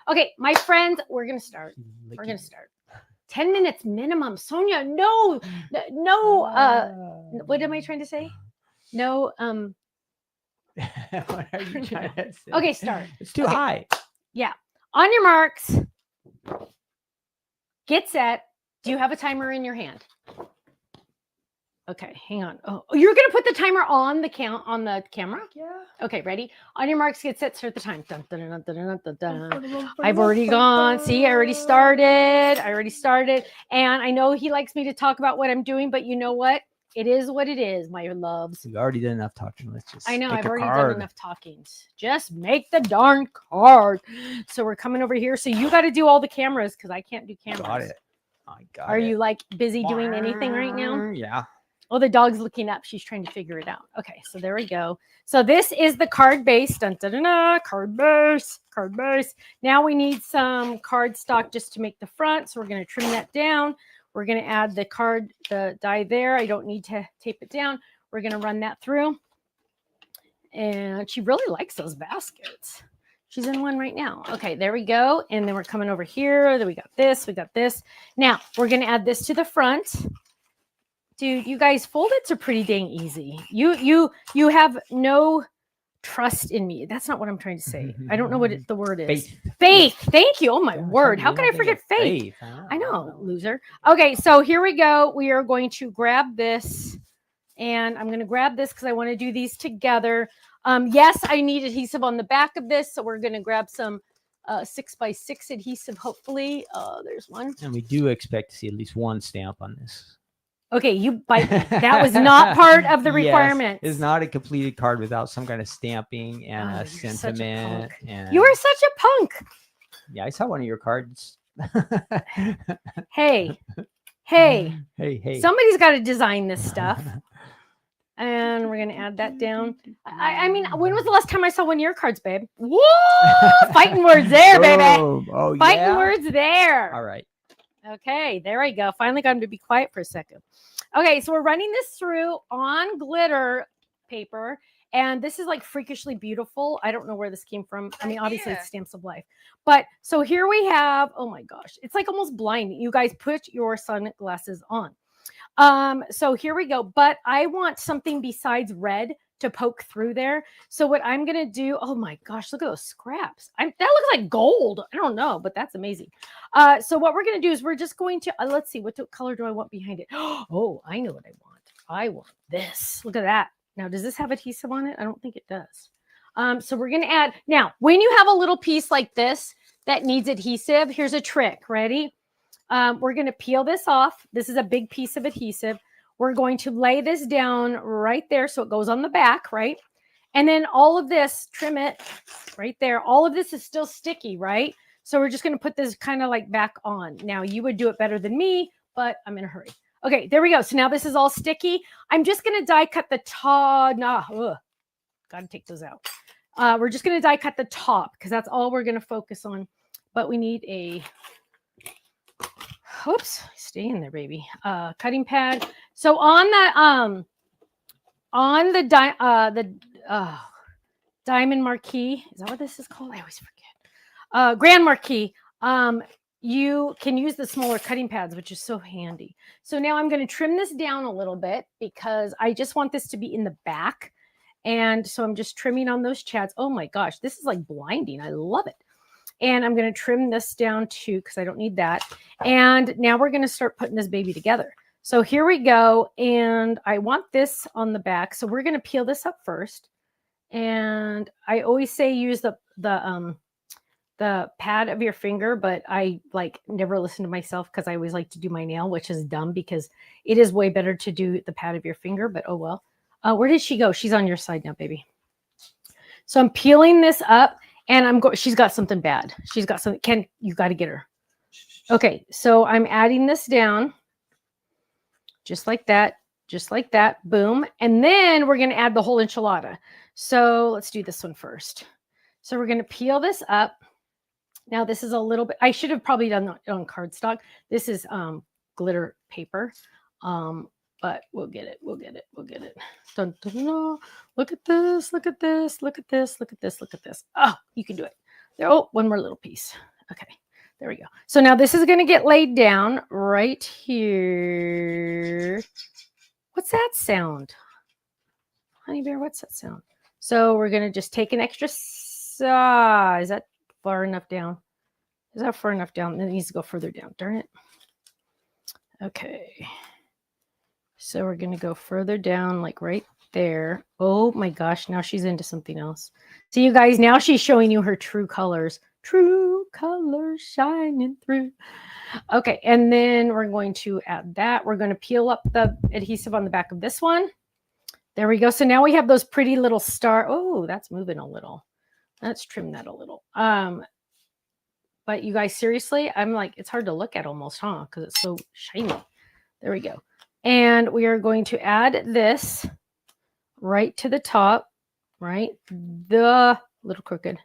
Okay, my friends, we're going to start. We're going to start. 10 minutes minimum. Sonia, no, what am I trying to say? No, What are you trying to say? Okay, start. It's too high. Yeah. On your marks, get set. Do you have a timer in your hand? Okay, hang on. Oh, you're gonna put the timer on the camera? Yeah. Okay, ready? On your marks, get set, start the time. Dun, dun, dun, dun, dun, dun, dun. I've already gone. See, I already started. And I know he likes me to talk about what I'm doing, but you know what? It is what it is, my loves. We've already done enough talking. Let's just I know, make I've a already card. done enough talking. Just make the darn card. So we're coming over here. So you got to do all the cameras because I can't do cameras. Got it. I got it. Are you like busy doing anything right now? Yeah. Oh, the dog's looking up. She's trying to figure it out. Okay, so there we go. So this is the card base. Dun, dun, dun, dun, card base. Now we need some card stock just to make the front. So we're going to trim that down. We're going to add the die there. I don't need to tape it down. We're going to run that through. And she really likes those baskets. She's in one right now. Okay, there we go. And then we're coming over here. Then we got this. Now we're going to add this to the front. Dude, you guys, fold-its are pretty dang easy. You have no trust in me. That's not what I'm trying to say. I don't know what the word is. Faith. Thank you. Oh, my word. How can I forget faith? I know, loser. Okay, so here we go. We are going to grab this. And I'm going to grab this because I want to do these together. Yes, I need adhesive on the back of this. So we're going to grab some 6x6 adhesive, hopefully. There's one. And we do expect to see at least one stamp on this. Okay, you bite. That was not part of the requirements. Yes, it's not a completed card without some kind of stamping and a sentiment. You are such a punk. Yeah, I saw one of your cards. Hey. Somebody's got to design this stuff. And we're going to add that down. I mean, when was the last time I saw one of your cards, babe? Woo! Fighting words there, baby. Oh, Fighting words there. All right. Okay, there we go. Finally got him to be quiet for a second. Okay, so we're running this through on glitter paper. And this is like freakishly beautiful. I don't know where this came from. I mean, obviously it's Stamps of Life. But so here we have, oh my gosh, it's like almost blinding. You guys put your sunglasses on. So here we go. But I want something besides red to poke through there. So what I'm going to do, oh my gosh, look at those scraps. That looks like gold. I don't know, but that's amazing. So what we're going to do is we're just going to, let's see, what color do I want behind it? Oh, I know what I want. I want this. Look at that. Now, does this have adhesive on it? I don't think it does. So we're going to add, now, when you have a little piece like this that needs adhesive, here's a trick. Ready? We're going to peel this off. This is a big piece of adhesive. We're going to lay this down right there so it goes on the back, right? And then all of this, trim it right there. All of this is still sticky, right? So we're just going to put this kind of like back on. Now, you would do it better than me, but I'm in a hurry. Okay, there we go. So now this is all sticky. I'm just going to die cut the top. Got to take those out. We're just going to die cut the top because that's all we're going to focus on. But we need a... Oops, stay in there, baby. Cutting pad. So on that, on the diamond marquee, is that what this is called? I always forget. Grand marquee. You can use the smaller cutting pads, which is so handy. So now I'm going to trim this down a little bit because I just want this to be in the back. And so I'm just trimming on those chads. Oh my gosh, this is like blinding. I love it. And I'm going to trim this down too because I don't need that. And now we're going to start putting this baby together. So here we go. And I want this on the back. So we're going to peel this up first. And I always say use the pad of your finger, but I like never listen to myself because I always like to do my nail, which is dumb because it is way better to do the pad of your finger, but oh well. Where did she go? She's on your side now, baby. So I'm peeling this up. And she's got something bad. She's got something. You got to get her. Okay, so I'm adding this down. Just like that. Just like that. Boom. And then we're going to add the whole enchilada. So let's do this one first. So we're going to peel this up. Now this is a little bit, I should have probably done it on cardstock. This is glitter paper. But we'll get it. We'll get it. We'll get it. Dun, dun, dun. Look at this. Look at this. Look at this. Look at this. Look at this. Oh, you can do it. There. Oh, one more little piece. Okay, there we go. So now this is going to get laid down right here. What's that sound? Honey bear, what's that sound? So we're going to just take an extra size. Is that far enough down? Is that far enough down? It needs to go further down. Darn it. Okay. So we're going to go further down, like right there. Oh my gosh, now she's into something else. See, you guys, now she's showing you her true colors. True colors shining through. Okay, and then we're going to add that. We're going to peel up the adhesive on the back of this one. There we go. So now we have those pretty little star. Oh, that's moving a little. Let's trim that a little. But you guys, seriously, I'm like, it's hard to look at almost, huh? Because it's so shiny. There we go. And we are going to add this right to the top, right? The little crooked.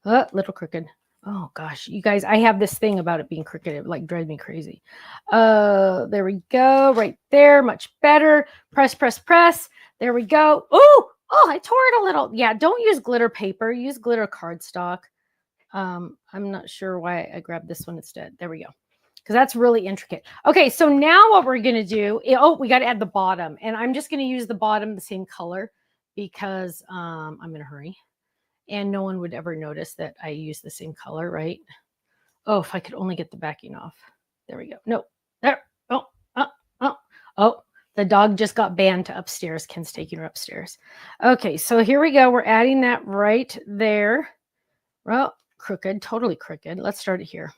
Little crooked. Oh gosh, you guys, I have this thing about it being crooked. It like drives me crazy. There we go. Right there. Much better. Press, press, press. There we go. Oh, I tore it a little. Yeah, don't use glitter paper. Use glitter cardstock. I'm not sure why I grabbed this one instead. There we go. Because that's really intricate. Okay, so now what we're going to do, we got to add the bottom. And I'm just going to use the bottom the same color because I'm in a hurry. And no one would ever notice that I use the same color, right? Oh, if I could only get the backing off. There we go. No, there. Oh, the dog just got banned to upstairs. Ken's taking her upstairs. Okay, so here we go. We're adding that right there. Well, crooked, totally crooked. Let's start it here.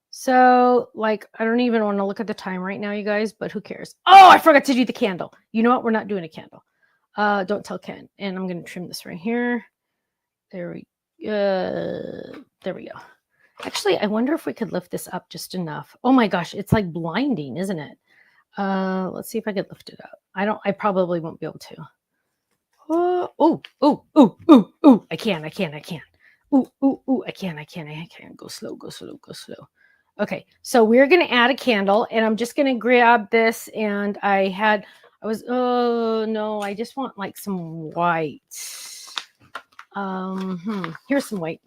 So, like, I don't even want to look at the time right now, you guys, but who cares? Oh, I forgot to do the candle. You know what? We're not doing a candle. Don't tell Ken. And I'm going to trim this right here. There we go. Actually, I wonder if we could lift this up just enough. Oh my gosh, it's like blinding, isn't it? Let's see if I could lift it up. I probably won't be able to. I can. I can. Go slow. Okay, so we're gonna add a candle, and I'm just gonna grab this, and I just want like some white. Here's some white.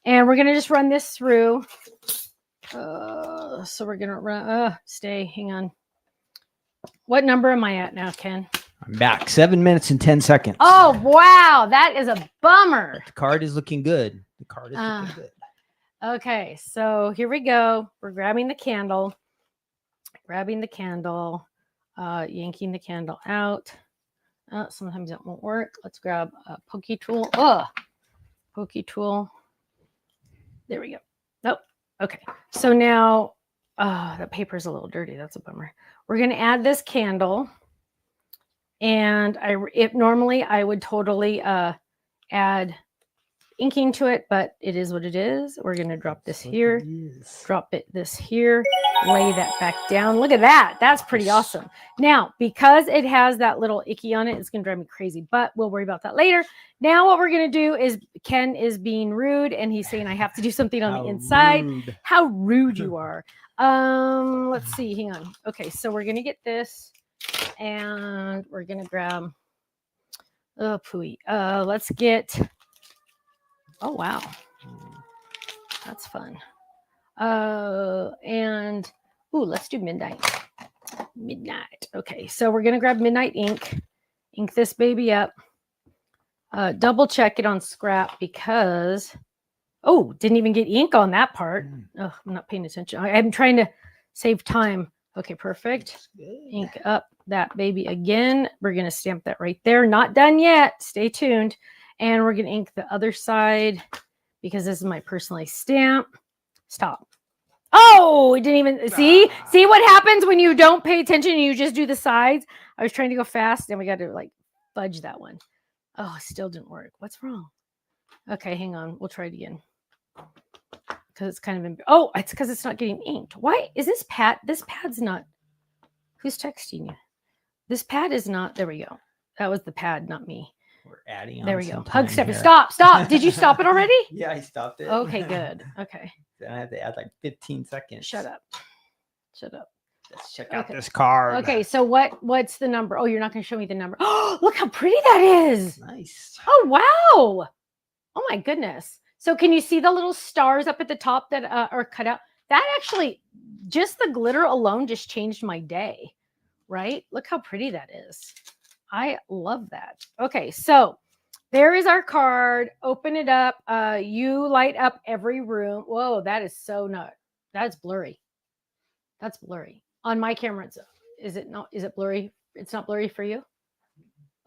And we're going to just run this through. So we're going to run, hang on. What number am I at now, Ken? I'm back. 7 minutes and 10 seconds. Oh, wow. That is a bummer. But the card is looking good. Okay, so here we go. We're grabbing the candle. Yanking the candle out. Sometimes that won't work. Let's grab a pokey tool. Pokey tool. There we go. Nope. Okay. So now, the paper is a little dirty. That's a bummer. We're going to add this candle. And normally I would totally add inking to it, but it is what it is. We're going to drop this here, drop this here, lay that back down. Look at that. That's pretty awesome. Now, because it has that little icky on it, it's going to drive me crazy, but we'll worry about that later. Now, what we're going to do is Ken is being rude and he's saying I have to do something on the inside. Rude. How rude you are. Let's see. Hang on. Okay. So we're going to get this and we're going to grab, let's get, oh, wow. That's fun. Let's do midnight. Okay, so we're going to grab midnight ink. Ink this baby up. Double check it on scrap because, didn't even get ink on that part. Oh, I'm not paying attention. I'm trying to save time. Okay, perfect. Ink up that baby again. We're going to stamp that right there. Not done yet. Stay tuned. And we're going to ink the other side because this is my personalized stamp. Stop. Oh, it didn't even see what happens when you don't pay attention and you just do the sides. I was trying to go fast and we got to like fudge that one. Oh, it still didn't work. What's wrong? Okay, hang on. We'll try it again. Because it's kind of, it's because it's not getting inked. Why is this pad? This pad's not, who's texting you? This pad is not, there we go. That was the pad, not me. We're adding on. There we go. Hug Stephanie. Stop. Did you stop it already? Yeah, I stopped it. Okay, good. Okay. Then I have to add like 15 seconds. Shut up. Let's check out this card. Okay, so what's the number? Oh, you're not going to show me the number. Oh, look how pretty that is. Nice. Oh, wow. Oh, my goodness. So can you see the little stars up at the top that are cut out? That actually, just the glitter alone just changed my day, right? Look how pretty that is. I love that. Okay, so there is our card. Open it up. You light up every room. Whoa, that is so not. That's blurry. That's blurry. On my camera, is it not? Is it blurry? It's not blurry for you?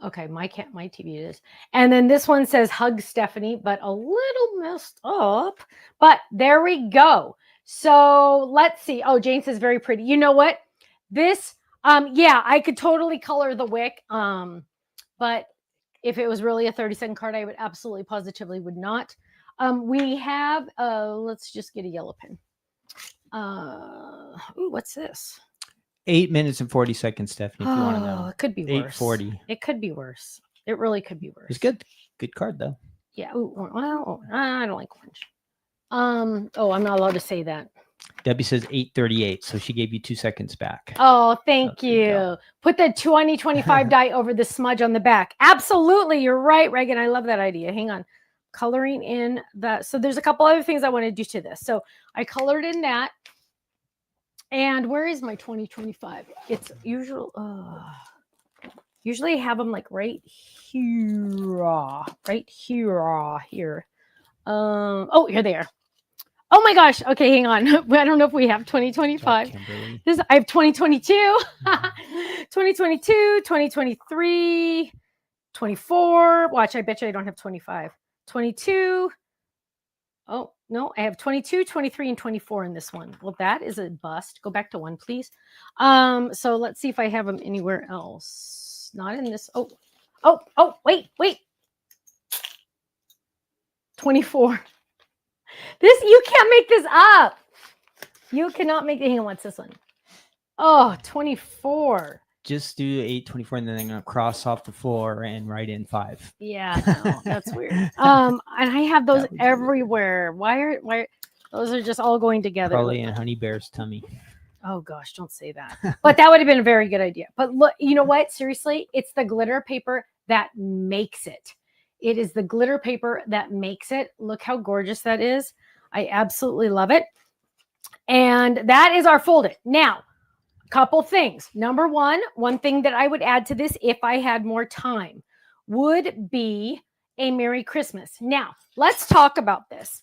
Okay, my TV it is. And then this one says hug Stephanie, but a little messed up. But there we go. So let's see. Oh, Jane says very pretty. You know what? This, yeah, I could totally color the wick. But if it was really a 30-second card, I would absolutely positively would not. We have, let's just get a yellow pen. Ooh, what's this? 8 minutes and 40 seconds, Stephanie, if you want to know. It could be worse. 8:40. It could be worse. It really could be worse. It's good. Good card, though. Yeah. Ooh, well, I don't like orange. Oh, I'm not allowed to say that. Debbie says 8:38, so she gave you 2 seconds back. Oh, thank you. Put the 2025 die over the smudge on the back. Absolutely. You're right, Reagan. I love that idea. Hang on. Coloring in that. So there's a couple other things I want to do to this. So I colored in that. And where is my 2025? It's usual. Usually I have them like right here. Oh, here they are. Oh my gosh. Okay, hang on. I don't know if we have 2025. I have 2022, 2022, 2023, 24. Watch, I bet you I don't have 25. 22. Oh, no, I have 22, 23, and 24 in this one. Well, that is a bust. Go back to one, please. So let's see if I have them anywhere else. Not in this. Oh, wait. 24. You can't make this up. You cannot make it. Hang on, what's this one? Oh, 24. Just do 8:24 and then I'm going to cross off the floor and write in 5. Yeah, no, that's weird. And I have those everywhere. Why those are just all going together? Probably in Honey Bear's tummy. Oh gosh, don't say that. But that would have been a very good idea. But look, you know what? Seriously, it's the glitter paper that makes it. It is the glitter paper that makes it. Look how gorgeous that is. I absolutely love it. And that is our folded. Now, couple things. Number one thing that I would add to this if I had more time would be a Merry Christmas. Now, let's talk about this.